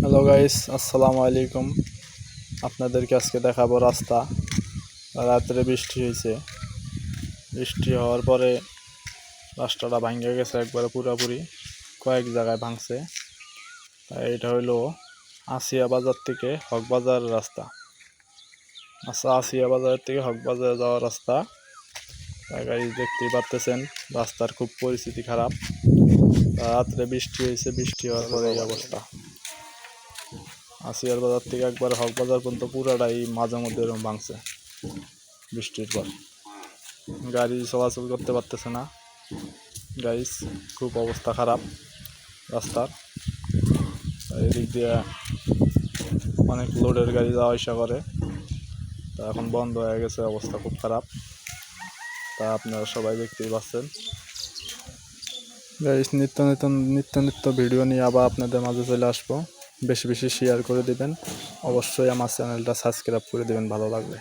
Hello guys, আসসালামু আলাইকুম। আপনাদেরকে আজকে দেখাবো রাস্তা। রাত্রে বৃষ্টি হয়েছে। বৃষ্টি হওয়ার পরে রাস্তাটা ভাঙে গেছে একবারে পুরাপুরি, কয়েক জায়গায় ভাঙছে। এটা হইলো আসিয়া বাজার থেকে হকবাজার রাস্তা। আচ্ছা, আসিয়া বাজার থেকে হকবাজার যাওয়ার রাস্তা। গাইস দেখতেই পারতেছেন রাস্তার খুব পরিস্থিতি খারাপ। রাত্রে বৃষ্টি হয়েছে, বৃষ্টি হওয়ার পরে এই অবস্থা। আসিয়ার বাজার থেকে একবার হক বাজার পর্যন্ত পুরাটাই মাঝে মধ্যে এরকম ভাঙছে বৃষ্টির পর। গাড়ি চলাচল করতে পারতেছে না। গাইস খুব অবস্থা খারাপ রাস্তার। এদিক দিয়ে অনেক লোডের গাড়ি যাওয়া আসা করে, তা এখন বন্ধ হয়ে গেছে, অবস্থা খুব খারাপ। তা আপনারা সবাই দেখতেই পাচ্ছেন। গাইস নিত্য ভিডিও নিয়ে আবার আপনাদের মাঝে চলে আসবো। বেশি বেশি শেয়ার করে দিবেন, অবশ্যই আমার চ্যানেলটা সাবস্ক্রাইব করে দিবেন ভালো লাগলে।